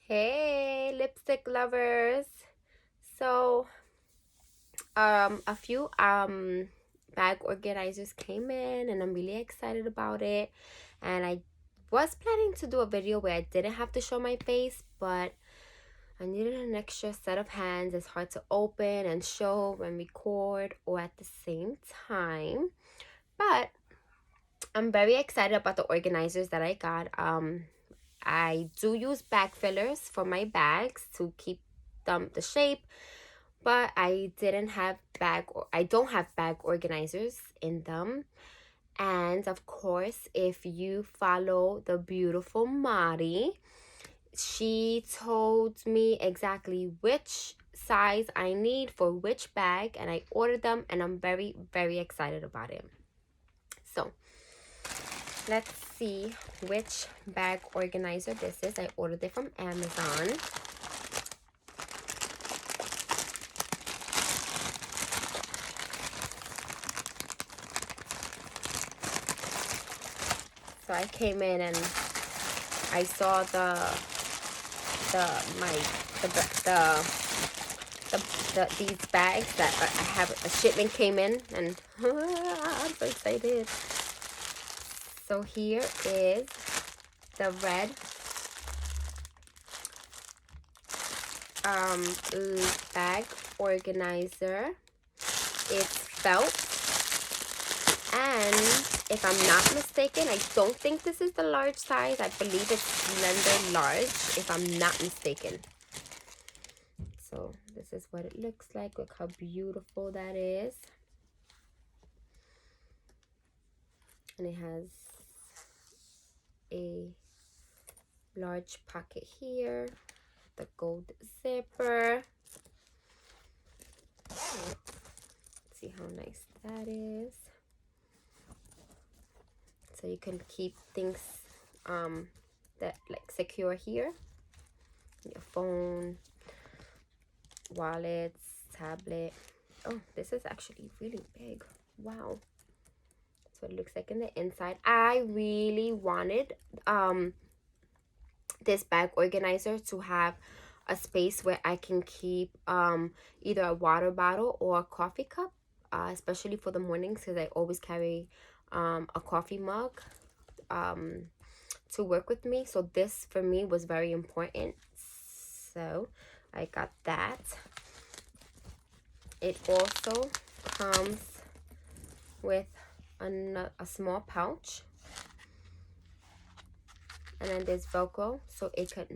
Hey, lipstick lovers. So, a few bag organizers came in and I'm really excited about it. And I was planning to do a video where I didn't have to show my face, but I needed an extra set of hands. It's hard to open and show and record all at the same time. But I'm very excited about the organizers that I got. I do use bag fillers for my bags to keep them the shape, but I don't have bag organizers in them. And of course, if you follow the beautiful Mari, she told me exactly which size I need for which bag, and I ordered them, and I'm very, very excited about it. So let's see which bag organizer this is. I ordered it from Amazon. So I came in and I saw these bags that I have. A shipment came in, and I'm so excited. So here is the red bag organizer. It's felt, and if I'm not mistaken, I don't think this is the large size. I believe it's slender large, if I'm not mistaken. So this is what it looks like. Look how beautiful that is. And it has a large pocket here, the gold zipper. Let's see how nice that is. So you can keep things that like secure here. Your phone, wallets, tablet. Oh, this is actually really big. Wow. That's what it looks like in the inside. I really wanted this bag organizer to have a space where I can keep either a water bottle or a coffee cup, especially for the mornings, because I always carry a coffee mug to work with me. So this for me was very important, so I got that. It also comes with a small pouch, and then there's Velcro so it could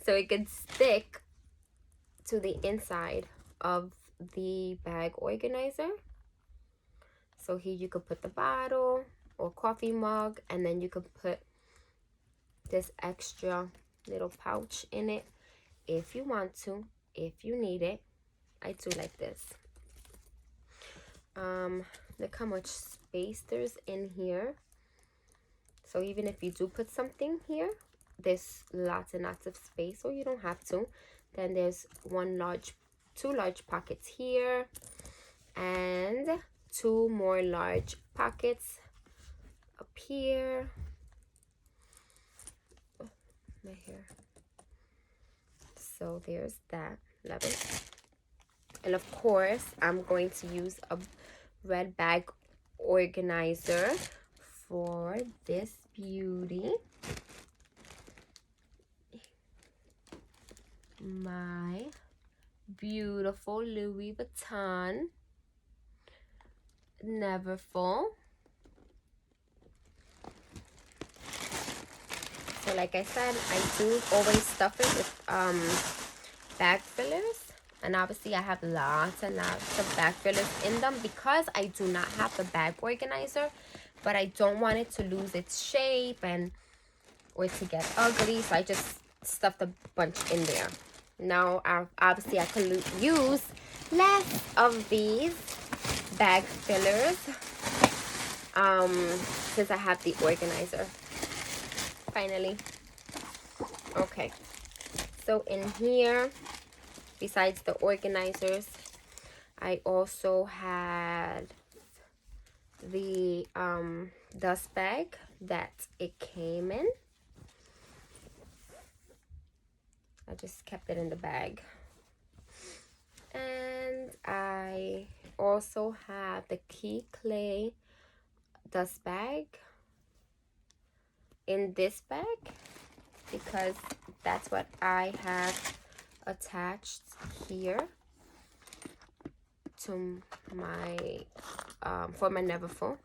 so it could stick to the inside of the bag organizer. So here you could put the bottle or coffee mug, and then you could put this extra little pouch in it if you want to, if you need it. I do like this. Look how much space there's in here. So even if you do put something here, there's lots and lots of space, or you don't have to. Then there's two large pockets here, and two more large pockets up here. Oh, my hair. So there's that. Love it. And of course, I'm going to use a red bag organizer for this beauty. My beautiful Louis Vuitton, never full. So like I said, I do always stuff it with bag fillers, and obviously I have lots and lots of bag fillers in them because I do not have the bag organizer, but I don't want it to lose its shape or to get ugly, so I just stuffed a bunch in there. Now obviously I could use less of these bag fillers since I have the organizer. Finally. Okay, so in here, besides the organizers, I also had the dust bag that it came in. I just kept it in the bag. And I also have the Key Clay dust bag in this bag because that's what I have attached here to my for my Neverfull.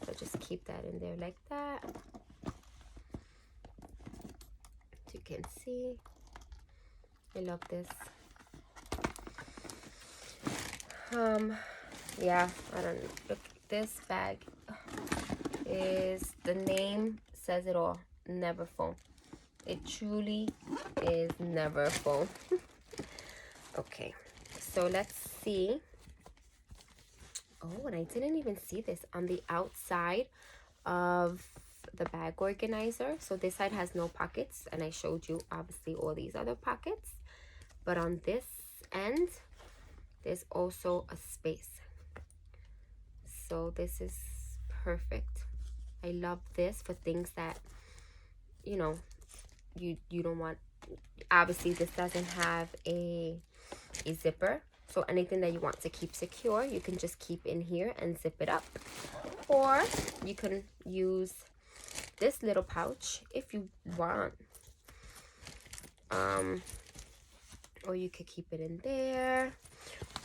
So just keep that in there like that. As you can see, I love this. Yeah, I don't know. Look, this bag is, the name says it all, Neverfull. It truly is Neverfull. Okay, so let's see. Oh, and I didn't even see this on the outside of the bag organizer. So this side has no pockets, and I showed you obviously all these other pockets, but on this end there's also a space. So this is perfect. I love this for things that, you know, you don't want. Obviously this doesn't have a zipper, so anything that you want to keep secure, you can just keep in here and zip it up. Or you can use this little pouch if you want, or you could keep it in there,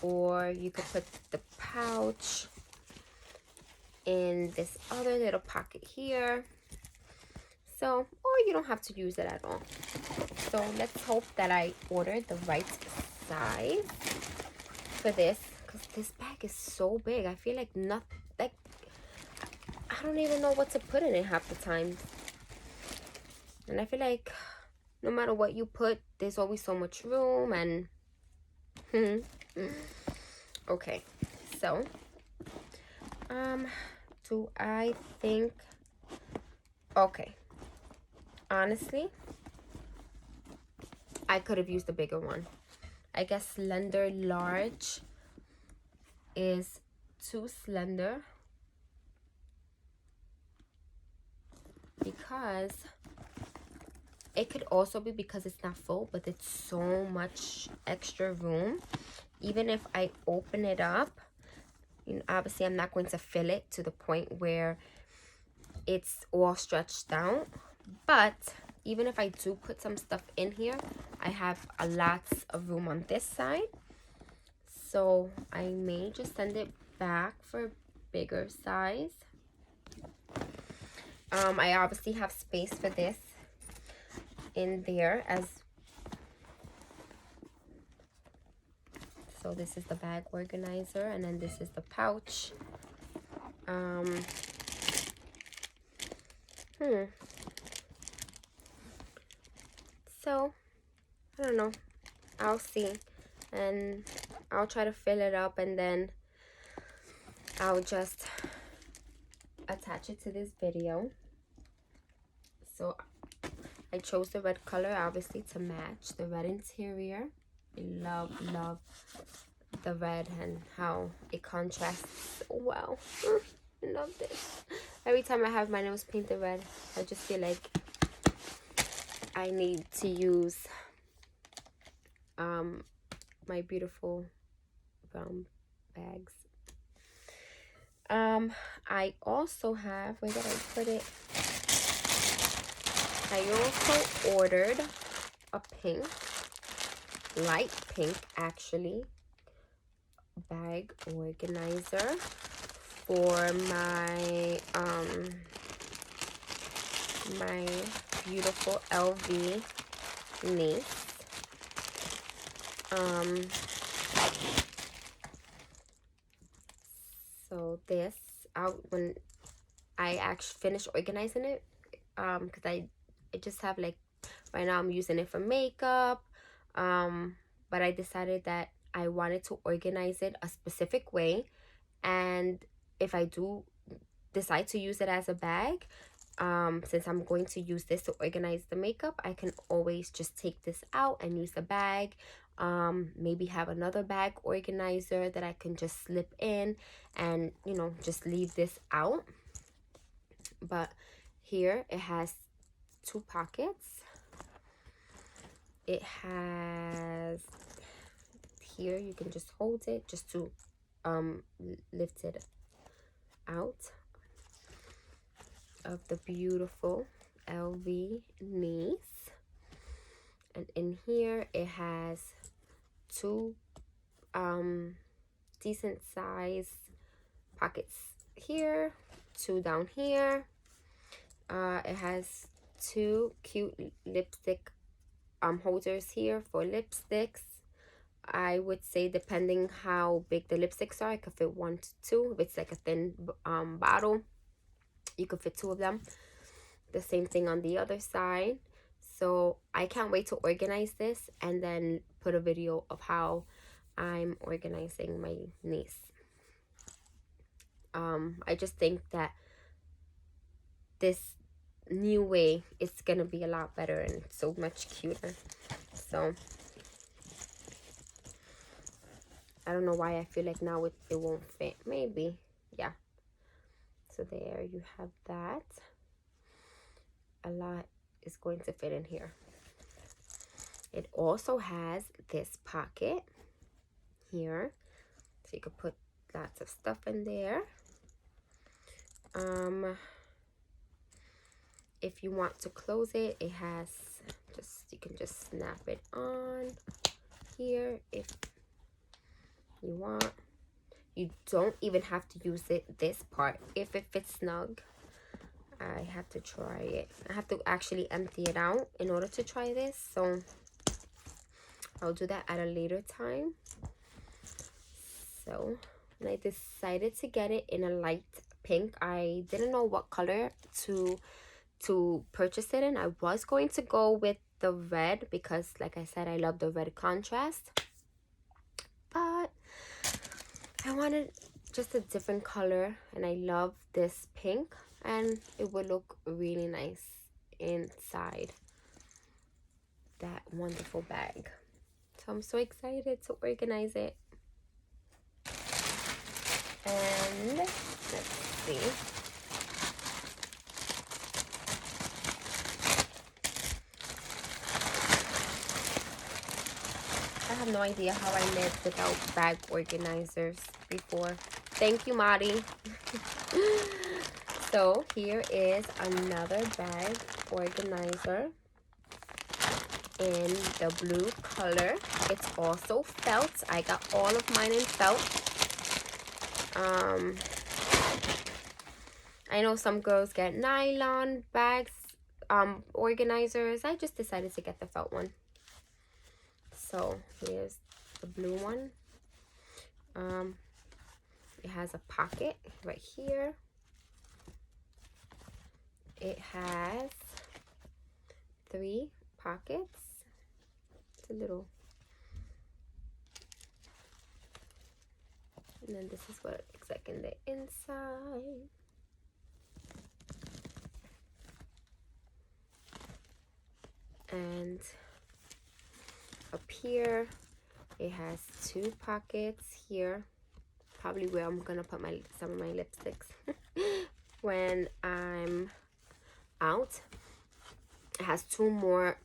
or you could put the pouch in this other little pocket here. So, or you don't have to use it at all. So let's hope that I ordered the right size for this, because this bag is so big. I feel like I don't even know what to put in it half the time. And I feel like no matter what you put, there's always so much room. And okay, so do I think, okay, honestly, I could have used a bigger one. I guess slender large is too slender, because it could also be because it's not full, but it's so much extra room. Even if I open it up, you know, obviously I'm not going to fill it to the point where it's all stretched out, but even if I do put some stuff in here, I have a lot of room on this side. So I may just send it back for a bigger size. I obviously have space for this in there as so. This is the bag organizer, and then this is the pouch. So I don't know, I'll see, and I'll try to fill it up, and then I'll just attach it to this video. So I chose the red color obviously to match the red interior. I love the red and how it contrasts so well. I love this. Every time I have my nails painted red, I just feel like I need to use my beautiful brown bags. I also have, where did I put it? I also ordered a pink, light pink actually, bag organizer for my my beautiful LV niece. So this, when I actually finished organizing it, because I just have, like, right now I'm using it for makeup, but I decided that I wanted to organize it a specific way, and if I do decide to use it as a bag, since I'm going to use this to organize the makeup, I can always just take this out and use the bag. Maybe have another bag organizer that I can just slip in and, you know, just leave this out. But here it has 2 pockets, It has here, you can just hold it just to lift it out of the beautiful LV knees. And in here it has two decent size pockets here, two down here. It has two cute lipstick holders here for lipsticks. I would say depending how big the lipsticks are, I could fit 1 to 2. If it's like a thin bottle, you could fit 2 of them. The same thing on the other side. So I can't wait to organize this and then put a video of how I'm organizing my niece. I just think that this new way is gonna be a lot better and so much cuter. So I don't know why I feel like now it won't fit. Maybe, yeah. So there you have that. A lot is going to fit in here. It also has this pocket here, so you could put lots of stuff in there. If you want to close it, it has you can just snap it on here if you want. You don't even have to use this part if it fits snug. I have to try it. I have to actually empty it out in order to try this, so I'll do that at a later time. So, and I decided to get it in a light pink. I didn't know what color to purchase it in. I was going to go with the red because, like I said, I love the red contrast, but I wanted just a different color, and I love this pink, and it would look really nice inside that wonderful bag. So I'm so excited to organize it. And let's see. I have no idea how I lived without bag organizers before. Thank you, Mari. So here is another bag organizer in the blue color. It's also felt. I got all of mine in felt. I know some girls get nylon bags, organizers. I just decided to get the felt one. So here's the blue one. It has a pocket right here. It has 3 pockets. It's a little, and then this is what it looks like in the inside. And up here it has 2 pockets here, probably where I'm gonna put some of my lipsticks when I'm out. It has 2 more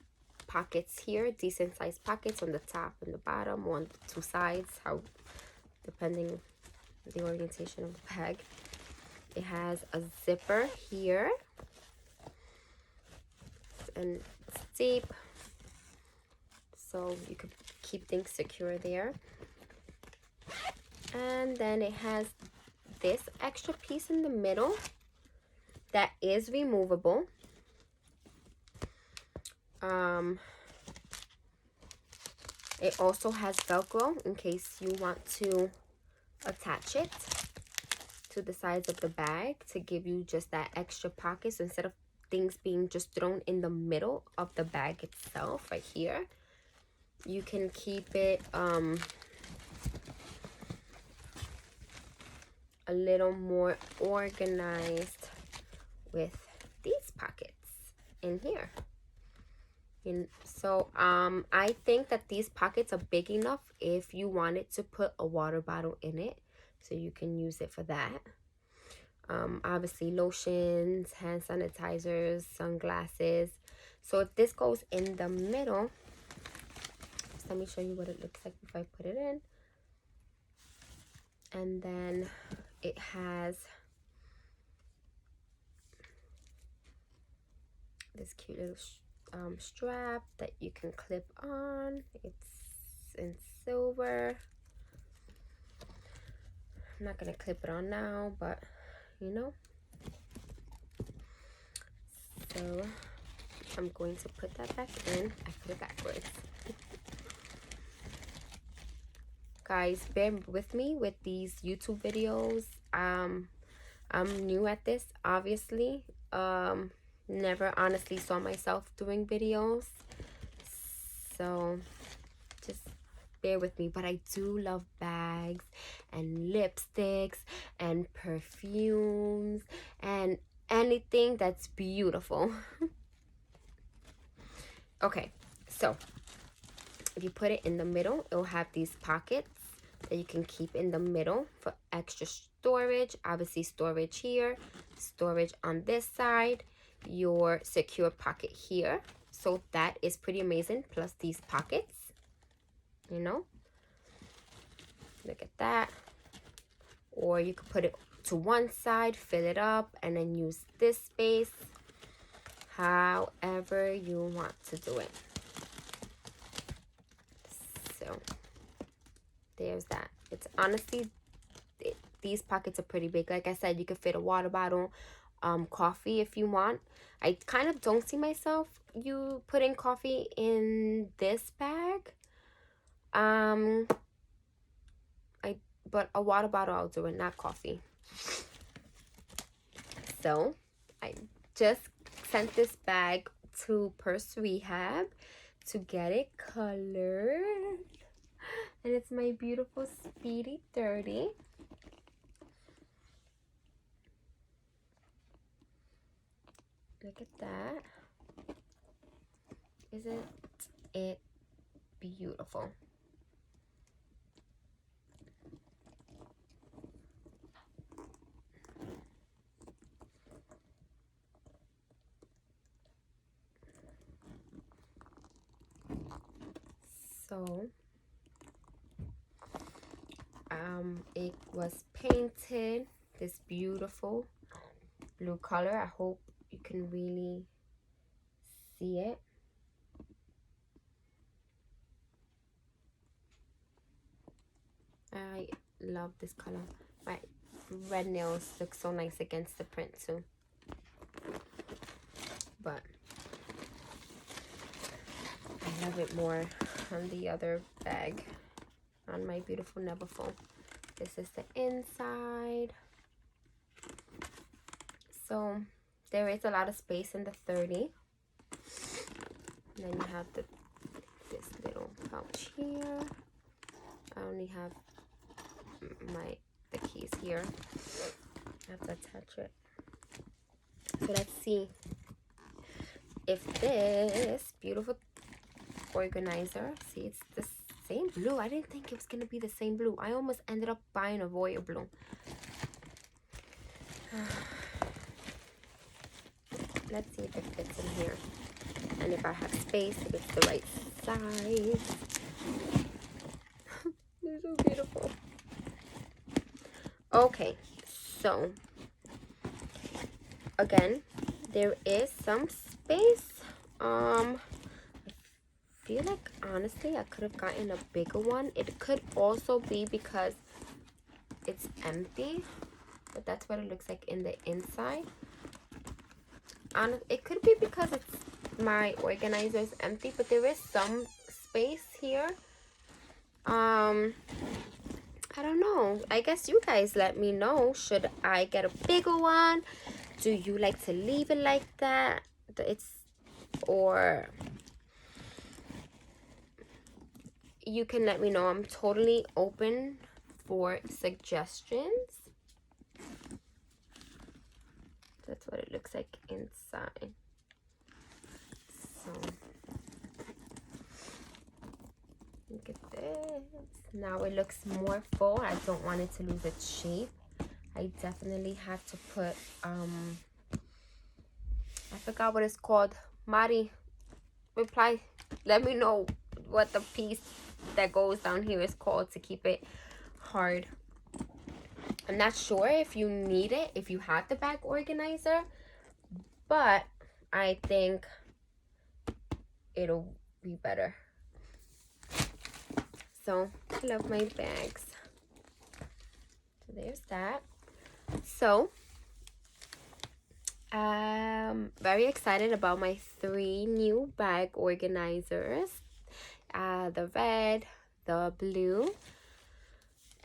pockets here, decent sized pockets on the top and the bottom, on 2 sides, how depending the orientation of the bag. It has a zipper here, and it's deep, so you could keep things secure there. And then it has this extra piece in the middle that is removable. It also has Velcro in case you want to attach it to the sides of the bag to give you just that extra pocket. So instead of things being just thrown in the middle of the bag itself right here, you can keep it a little more organized with these pockets in here. And so I think that these pockets are big enough if you wanted to put a water bottle in it, so you can use it for that. Obviously lotions, hand sanitizers, sunglasses. So if this goes in the middle, Let me show you what it looks like if I put it in. And then it has this cute little strap that you can clip on. It's in silver. I'm not gonna clip it on now, but you know. So I'm going to put that back in. I put it backwards. Guys, bear with me with these YouTube videos. I'm new at this, obviously. Never honestly saw myself doing videos, so just bear with me. But I do love bags and lipsticks and perfumes and anything that's beautiful. Okay, so if you put it in the middle, it'll have these pockets that you can keep in the middle for extra storage. Obviously storage here, storage on this side, your secure pocket here. So that is pretty amazing. Plus these pockets, you know, look at that. Or you could put it to one side, fill it up, and then use this space however you want to do it. So there's that. It's honestly, these pockets are pretty big. Like I said, you could fit a water bottle, coffee if you want. I kind of don't see myself putting coffee in this bag. But a water bottle I'll do it, not coffee. So I just sent this bag to Purse Rehab to get it colored. And it's my beautiful Speedy 30. Look at that. Isn't it beautiful? So it was painted this beautiful blue color. I hope you can really see it. I love this color. My red nails look so nice against the print too. But I love it more on the other bag, on my beautiful Neverfull. This is the inside. So there is a lot of space in the 30. And then you have this little pouch here. I only have the keys here. I have to attach it. So let's see if this beautiful organizer, see, it's the same blue. I didn't think it was gonna be the same blue. I almost ended up buying a royal blue. Let's see if it fits in here, and if I have space, if it's the right size. They're so beautiful. Okay, so again, there is some space. I feel like honestly I could have gotten a bigger one. It could also be because it's empty, but that's what it looks like in the inside. It could be because my organizer is empty, but there is some space here. I don't know. I guess you guys let me know. Should I get a bigger one? Do you like to leave it like that? Or you can let me know. I'm totally open for suggestions. That's what it looks like inside. So look at this. Now it looks more full. I don't want it to lose its shape. I definitely have to put I forgot what it's called. Mari, reply. Let me know what the piece that goes down here is called to keep it hard. I'm not sure if you need it, if you have the bag organizer, but I think it'll be better. So I love my bags. So there's that. So very excited about my 3 new bag organizers. The red, the blue,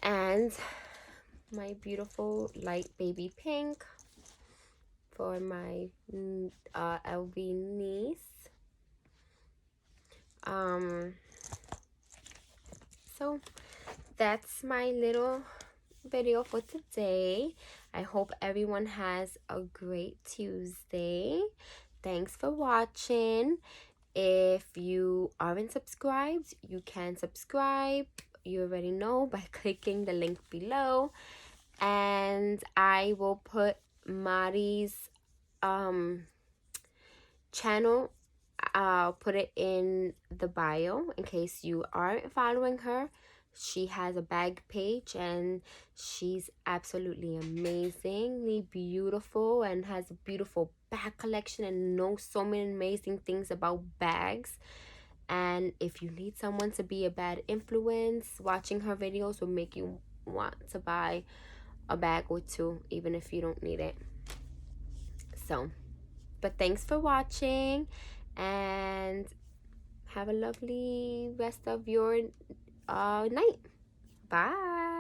and my beautiful light baby pink for my LV niece. So that's my little video for today. I hope everyone has a great Tuesday. Thanks for watching. If you aren't subscribed, you can subscribe. You already know by clicking the link below. And I will put Mari's channel, I'll put it in the bio in case you aren't following her. She has a bag page and she's absolutely amazingly beautiful and has a beautiful bag collection and knows so many amazing things about bags. And if you need someone to be a bad influence, watching her videos will make you want to buy a bag or 2 even if you don't need it. So, but thanks for watching and have a lovely rest of your night. Bye.